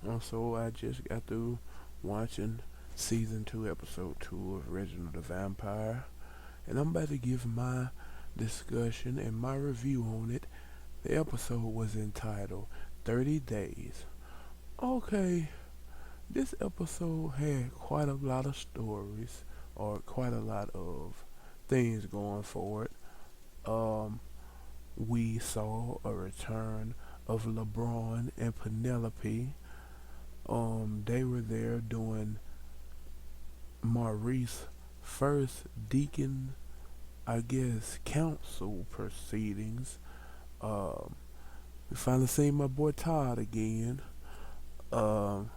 Also, I just got through watching season 2, episode 2 of Reginald the Vampire, and I'm about to give my discussion and my review on it. The episode was entitled 30 Days. Okay, this episode had quite a lot of stories, or quite a lot of things going for it. Um, we saw a return of LeBron and Penelope. They were there doing Maurice first deacon, I guess, council proceedings. Um, we finally seen my boy Todd again. Um,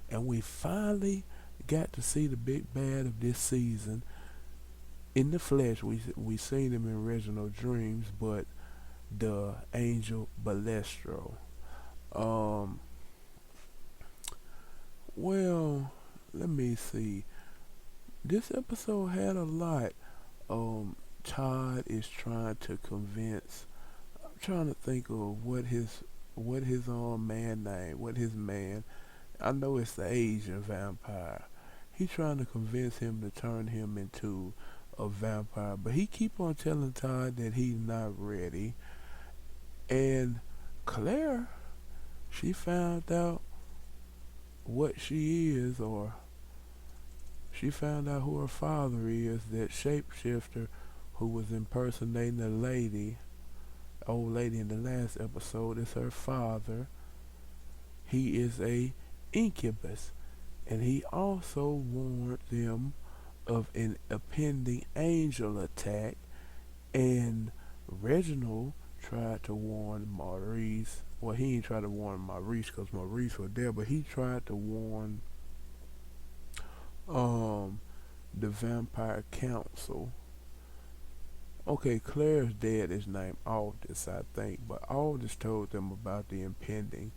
and we finally got to see the big bad of this season in the flesh. We seen him in Reginald Dreams, but the angel Balestro. Um, well, let me see. This episode had a lot. Um, Todd is trying to convince. I'm trying to think of what his man name, what his man. I know it's the Asian vampire. He's trying to convince him to turn him into a vampire, but he keep on telling Todd that he's not ready. And Claire, she found out what she is, or she found out who her father is. That shapeshifter who was impersonating a lady, old lady in the last episode, is her father. He is a incubus, and he also warned them of an impending angel attack. And Reginald tried to warn Maurice. Well, he ain't tried to warn Maurice because Maurice was there, but he tried to warn um the Vampire Council. Okay, Claire's dad is named Aldous, I think, but Aldous told them about the impending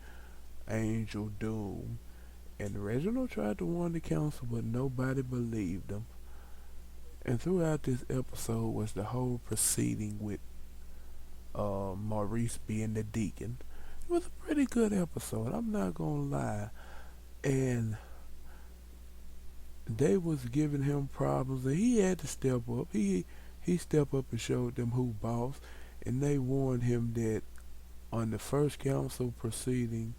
angel doom. And Reginald tried to warn the council, but nobody believed him. And throughout this episode was the whole proceeding with Maurice being the deacon. It was a pretty good episode, I'm not gonna lie. And they was giving him problems, and he had to step up. He stepped up and showed them who boss, and they warned him that on the first council proceeding,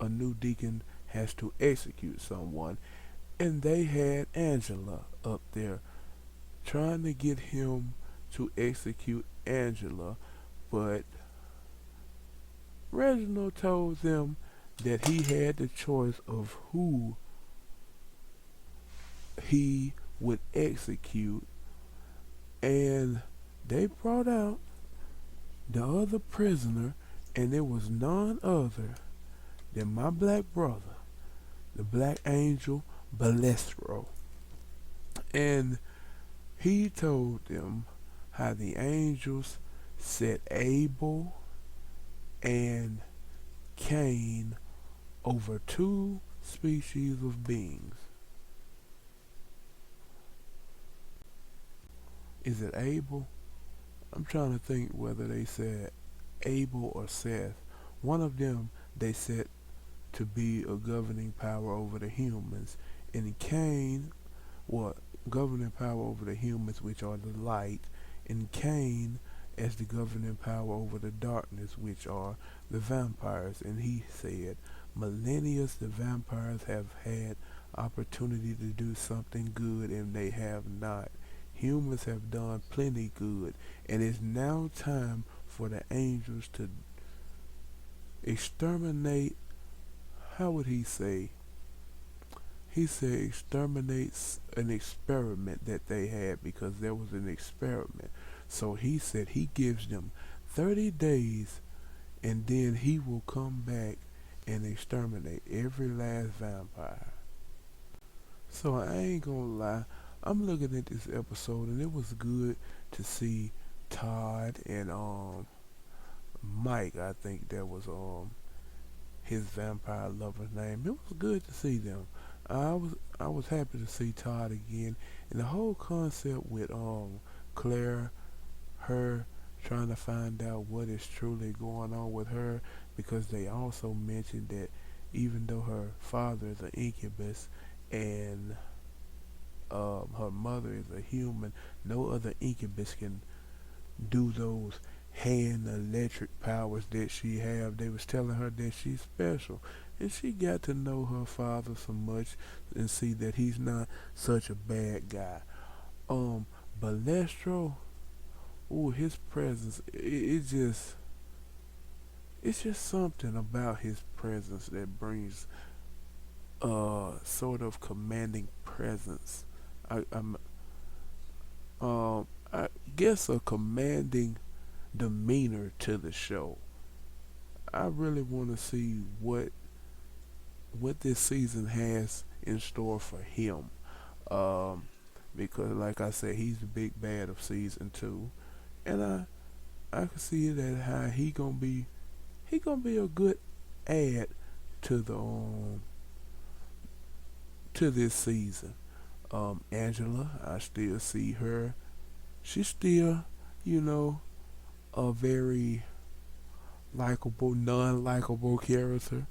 a new deacon has to execute someone, and they had Angela up there trying to get him to execute Angela, but Reginald told them that he had the choice of who he would execute, and they brought out the other prisoner, and it was none other than my black brother, the Black Angel Balestro. And he told them how the angels set Abel and Cain over two species of beings. Is it Abel? I'm trying to think whether they said Abel or Seth. One of them they set to be a governing power over the humans, and Cain, well, governing power over the humans, which are the light, and Cain as the governing power over the darkness, which are the vampires. And he said, millennia the vampires have had opportunity to do something good, and they have not. Humans have done plenty good, and it's now time for the angels to exterminate. How would he say? He said exterminates an experiment that they had, because there was an experiment. So he said he gives them 30 days, and then he will come back and exterminate every last vampire. So I ain't gonna lie, I'm looking at this episode, and it was good to see Todd and Mike. I think that was his vampire lover's name. It was good to see them. I was happy to see Todd again, and the whole concept with Claire, her trying to find out what is truly going on with her, because they also mentioned that even though her father is an incubus and her mother is a human, no other incubus can do those hand electric powers that she have. They was telling her that she's special, and she got to know her father so much and see that he's not such a bad guy. Um, Balestro, ooh, his presence, it's just something about his presence that brings sort of commanding presence. I'm I guess a commanding demeanor to the show. I really want to see what this season has in store for him. Um, because like I said, he's the big bad of season 2, and I can see that how he gonna be a good add to the to this season. Angela, I still see her. She's still, you know, a very likable, non-likable character.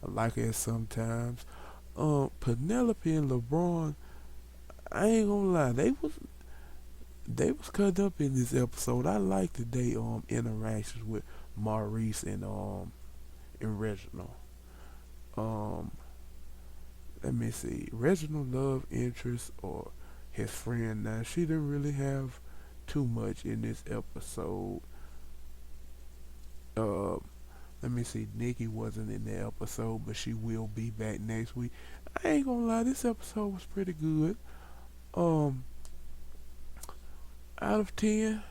I like it sometimes. Penelope and LeBron, I ain't gonna lie, they was cut up in this episode. I liked the they interactions with Maurice and Reginald. Um, Let me see. Reginald love interest or his friend. Now she didn't really have too much in this episode. Uh, Let me see. Nikki wasn't in the episode, but she will be back next week. I ain't gonna lie, this episode was pretty good. Um, out of 10,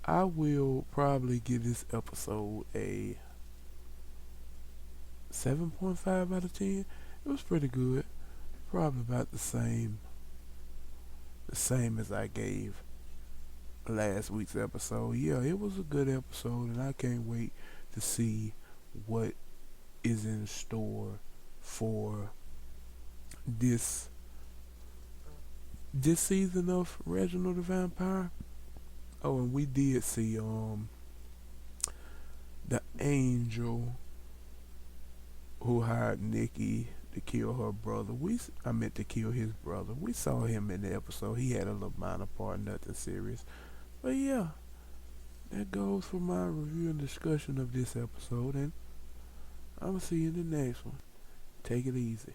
I will probably give this episode a 7.5 out of 10. It was pretty good. Probably about the same as I gave last week's episode. Yeah, it was a good episode, and I can't wait to see what is in store for this this season of Reginald the Vampire. Oh, and we did see the angel who hired Nikki to kill her brother. I meant to kill his brother. We saw him in the episode. He had a little minor part, nothing serious. But yeah, that goes for my review and discussion of this episode, and I'm gonna see you in the next one. Take it easy.